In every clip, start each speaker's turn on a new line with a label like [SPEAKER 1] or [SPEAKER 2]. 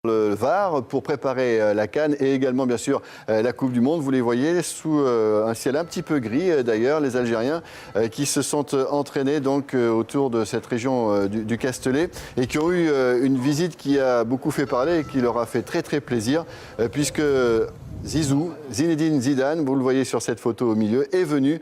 [SPEAKER 1] Le VAR pour préparer la CAN et également bien sûr la Coupe du Monde. Vous les voyez sous un ciel un petit peu gris d'ailleurs, les Algériens qui se sont entraînés donc autour de cette région du Castellet et qui ont eu une visite qui a beaucoup fait parler et qui leur a fait très plaisir puisque Zizou, Zinedine Zidane, vous le voyez sur cette photo au milieu, est venu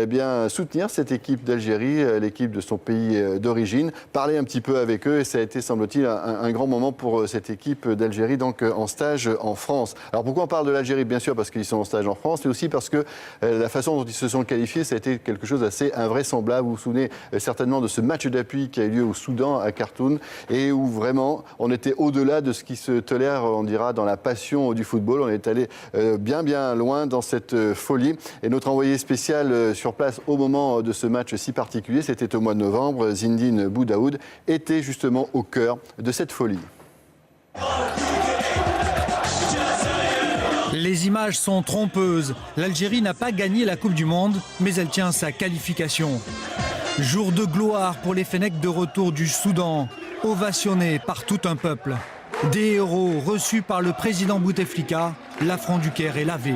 [SPEAKER 1] bien soutenir cette équipe d'Algérie, l'équipe de son pays d'origine, parler un petit peu avec eux et ça a été, semble-t-il, un grand moment pour cette équipe d'Algérie, donc en stage en France. Alors pourquoi on parle de l'Algérie? Bien sûr parce qu'ils sont en stage en France, mais aussi parce que la façon dont ils se sont qualifiés, ça a été quelque chose d'assez invraisemblable. Vous vous souvenez certainement de ce match d'appui qui a eu lieu au Soudan, à Khartoum, et où vraiment on était au-delà de ce qui se tolère, on dira, dans la passion du football. On est allé bien loin dans cette folie. Et notre envoyé spécial sur place au moment de ce match si particulier, c'était au mois de novembre, Zinedine Boudaoud, était justement au cœur de cette folie.
[SPEAKER 2] Les images sont trompeuses. L'Algérie n'a pas gagné la Coupe du Monde, mais elle tient sa qualification. Jour de gloire pour les Fennecs de retour du Soudan, ovationnés par tout un peuple. Des héros reçus par le président Bouteflika, l'affront du Caire est lavé.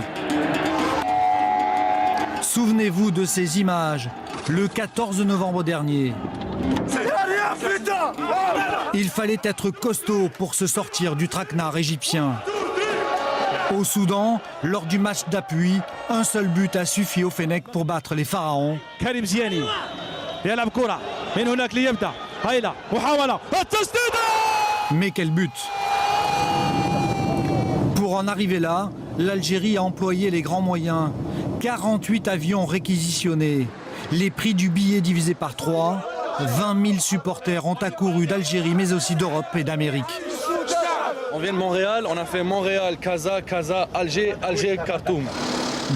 [SPEAKER 2] Souvenez-vous de ces images, le 14 novembre dernier. Il fallait être costaud pour se sortir du traquenard égyptien. Au Soudan, lors du match d'appui, un seul but a suffi aux Fennecs pour battre les pharaons. Karim Ziani, mais quel but! Pour en arriver là, l'Algérie a employé les grands moyens. 48 avions réquisitionnés, les prix du billet divisé par 3, 20 000 supporters ont accouru d'Algérie mais aussi d'Europe et d'Amérique.
[SPEAKER 3] On vient de Montréal, on a fait Montréal, Casa, Alger, Khartoum.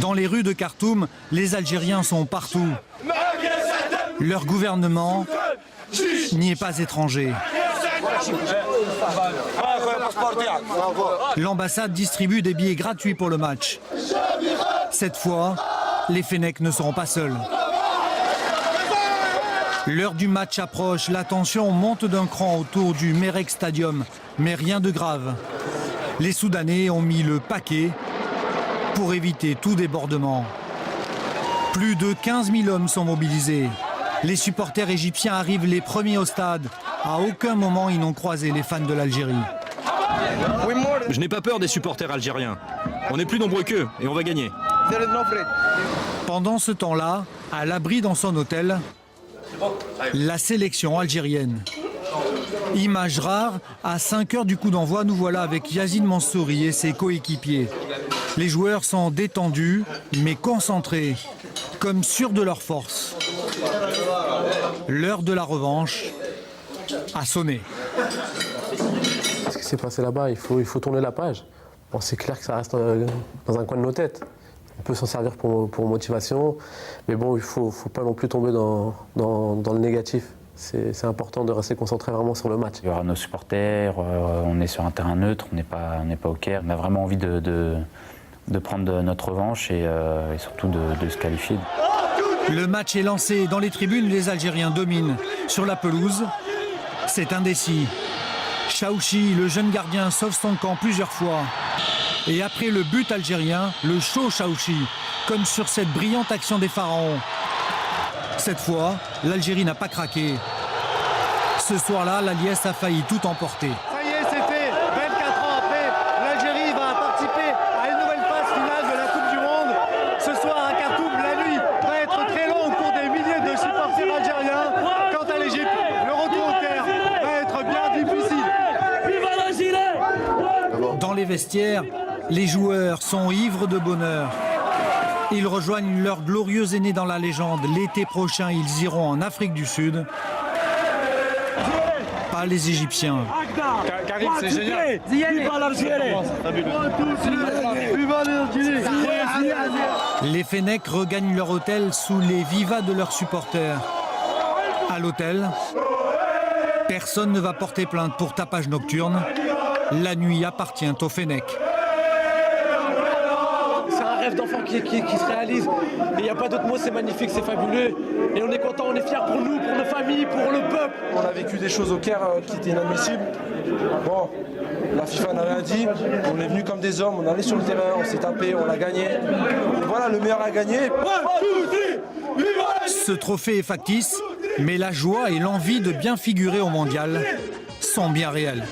[SPEAKER 2] Dans les rues de Khartoum, les Algériens sont partout. Leur gouvernement n'y est pas étranger. L'ambassade distribue des billets gratuits pour le match. Cette fois, les Fennecs ne seront pas seuls. L'heure du match approche, la tension monte d'un cran autour du Merreikh Stadium, mais rien de grave. Les Soudanais ont mis le paquet pour éviter tout débordement. Plus de 15 000 hommes sont mobilisés. Les supporters égyptiens arrivent les premiers au stade. À aucun moment ils n'ont croisé les fans de l'Algérie.
[SPEAKER 4] Je n'ai pas peur des supporters algériens. On est plus nombreux qu'eux et on va gagner.
[SPEAKER 2] Pendant ce temps-là, à l'abri dans son hôtel, la sélection algérienne. Image rare, à 5 heures du coup d'envoi, nous voilà avec Yazid Mansouri et ses coéquipiers. Les joueurs sont détendus, mais concentrés, comme sûrs de leur force. L'heure de la revanche a sonné.
[SPEAKER 5] Ce qui s'est passé là-bas, il faut tourner la page. Bon, c'est clair que ça reste dans un coin de nos têtes. On peut s'en servir pour motivation, mais bon, il ne faut pas non plus tomber dans le négatif. C'est important de rester concentré vraiment sur le match.
[SPEAKER 6] Il y aura nos supporters, on est sur un terrain neutre, on n'est pas au Caire. On a vraiment envie de prendre notre revanche et surtout de se qualifier.
[SPEAKER 2] Le match est lancé. Dans les tribunes, les Algériens dominent. Sur la pelouse, c'est indécis. Chaouchi, le jeune gardien, sauve son camp plusieurs fois. Et après le but algérien, le show Chaouchi, comme sur cette brillante action des Pharaons. Cette fois, l'Algérie n'a pas craqué. Ce soir-là, l'Aliès a failli tout emporter.
[SPEAKER 7] Ça y est, c'était 24 ans après. L'Algérie va participer à une nouvelle phase finale de la Coupe du Monde. Ce soir à Khartoum, la nuit va être très longue pour des milliers de supporters algériens. Quant à l'Égypte, le retour au Caire va être bien difficile.
[SPEAKER 2] Dans les vestiaires, les joueurs sont ivres de bonheur. Ils rejoignent leurs glorieux aînés dans la légende. L'été prochain, ils iront en Afrique du Sud. Pas les Égyptiens.
[SPEAKER 3] Karim, c'est génial.
[SPEAKER 2] Les Fennecs regagnent leur hôtel sous les vivas de leurs supporters. À l'hôtel, personne ne va porter plainte pour tapage nocturne. La nuit appartient aux Fennecs.
[SPEAKER 8] C'est un rêve d'enfant qui se réalise. Et il n'y a pas d'autre mot, c'est magnifique, c'est fabuleux. Et on est content, on est fiers pour nous, pour nos familles, pour le peuple.
[SPEAKER 9] On a vécu des choses au Caire qui étaient inadmissibles. Bon, la FIFA n'a rien dit, on est venu comme des hommes, on est allé sur le terrain, on s'est tapé, on l'a gagné. Et voilà, le meilleur a gagné.
[SPEAKER 2] Ce trophée est factice, mais la joie et l'envie de bien figurer au mondial sont bien réelles.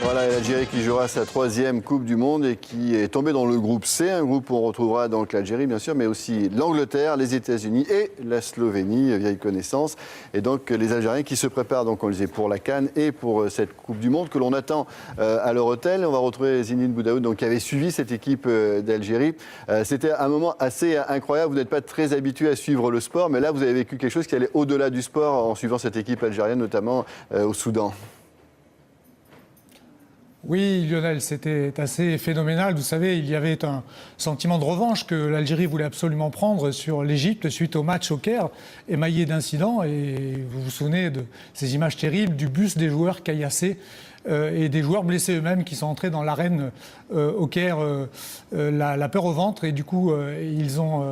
[SPEAKER 1] Voilà, l'Algérie qui jouera sa 3e Coupe du Monde et qui est tombée dans le groupe C, un groupe où on retrouvera donc l'Algérie bien sûr, mais aussi l'Angleterre, les États-Unis et la Slovénie, vieille connaissance. Et donc les Algériens qui se préparent, donc on le disait, pour la CAN et pour cette Coupe du Monde que l'on attend à leur hôtel. On va retrouver Zinedine Boudaoud, donc qui avait suivi cette équipe d'Algérie. C'était un moment assez incroyable. Vous n'êtes pas très habitué à suivre le sport, mais là vous avez vécu quelque chose qui allait au-delà du sport en suivant cette équipe algérienne, notamment au Soudan.
[SPEAKER 10] Oui, Lionel, c'était assez phénoménal. Vous savez, il y avait un sentiment de revanche que l'Algérie voulait absolument prendre sur l'Égypte suite au match au Caire, émaillé d'incidents. Et vous vous souvenez de ces images terribles du bus des joueurs caillassés et des joueurs blessés eux-mêmes qui sont entrés dans l'arène au Caire, la peur au ventre. Et du coup, ils ont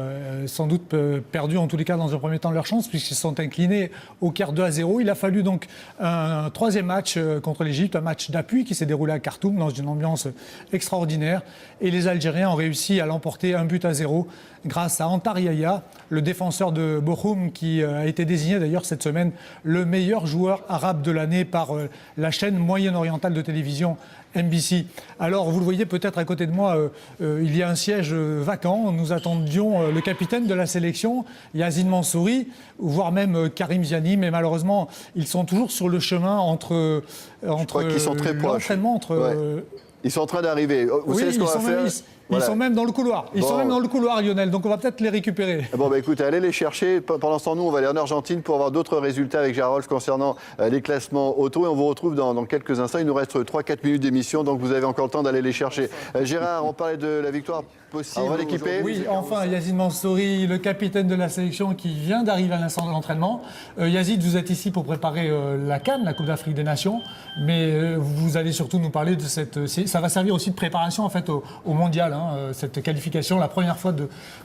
[SPEAKER 10] sans doute perdu, en tous les cas, dans un premier temps, leur chance, puisqu'ils se sont inclinés au Caire 2-0. Il a fallu donc un 3e match contre l'Égypte, un match d'appui qui s'est déroulé à Khartoum dans une ambiance extraordinaire. Et les Algériens ont réussi à l'emporter 1-0 grâce à Antar Yahya, le défenseur de Bochum, qui a été désigné d'ailleurs cette semaine le meilleur joueur arabe de l'année par la chaîne moyen-orientale de télévision NBC. Alors, vous le voyez peut-être à côté de moi, il y a un siège vacant. Nous attendions le capitaine de la sélection, Yazid Mansouri, voire même Karim Ziani, mais malheureusement, ils sont toujours sur le chemin entre l'entraînement,
[SPEAKER 1] Ils sont en train d'arriver. Vous savez ce qu'on va faire ?
[SPEAKER 10] Ils sont même dans le couloir. Ils sont même dans le couloir, Lionel. Donc on va peut-être les récupérer.
[SPEAKER 1] Bon, écoutez, allez les chercher. Pendant ce temps, nous, on va aller en Argentine pour avoir d'autres résultats avec Gérard Rolf concernant les classements auto. Et on vous retrouve dans quelques instants. Il nous reste 3-4 minutes d'émission, donc vous avez encore le temps d'aller les chercher. Gérard, on parlait de la victoire possible. On va l'équiper.
[SPEAKER 10] Oui, enfin, Yazid Mansouri, le capitaine de la sélection qui vient d'arriver à l'instant de l'entraînement. Yazid, vous êtes ici pour préparer la CAN, la Coupe d'Afrique des Nations. Mais vous allez surtout nous parler de cette... Ça va servir aussi de préparation en fait au mondial. Cette qualification, la première fois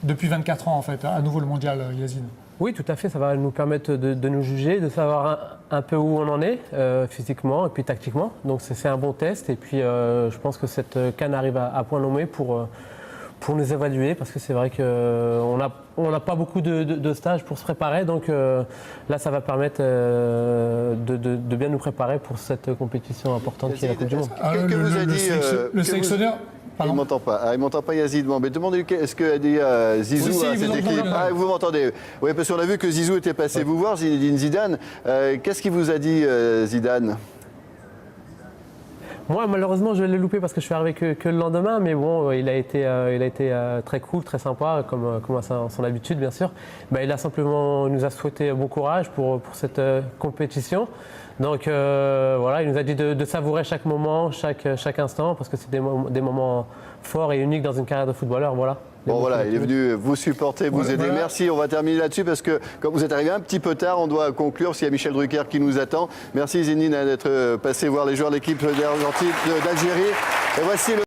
[SPEAKER 10] depuis 24 ans en fait, à nouveau le mondial, Yazid.
[SPEAKER 5] Oui, tout à fait, ça va nous permettre de nous juger, de savoir un peu où on en est physiquement et puis tactiquement. Donc c'est un bon test et puis je pense que cette CAN arrive à point nommé pour nous évaluer parce que c'est vrai qu'on n'a pas beaucoup de stages pour se préparer. Donc là, ça va permettre de bien nous préparer pour cette compétition importante qui est la Coupe du Monde.
[SPEAKER 1] Que vous a dit
[SPEAKER 10] le sélectionneur...
[SPEAKER 1] Il ne m'entend pas. Il ne m'entend pas, Yazid. Bon, mais demandez est-ce que dit Zizou
[SPEAKER 10] oui,
[SPEAKER 1] à cette équipe. Vous m'entendez. Oui, parce qu'on a vu que Zizou était passé vous voir, Zinedine Zidane. Qu'est-ce qu'il vous a dit, Zidane ?
[SPEAKER 5] Moi, malheureusement, je l'ai loupé parce que je suis arrivé que le lendemain, mais bon, il a été très cool, très sympa, comme à son habitude, bien sûr. Il nous a souhaité bon courage pour cette compétition. Donc voilà, il nous a dit de savourer chaque moment, chaque instant, parce que c'est des moments forts et uniques dans une carrière de footballeur. Voilà.
[SPEAKER 1] Bon voilà, il est venu vous supporter, vous aider. Voilà. Merci, on va terminer là-dessus parce que comme vous êtes arrivé un petit peu tard, on doit conclure parce qu'il y a Michel Drucker qui nous attend. Merci Zinedine d'être passé voir les joueurs de l'équipe d'Algérie. Et voici le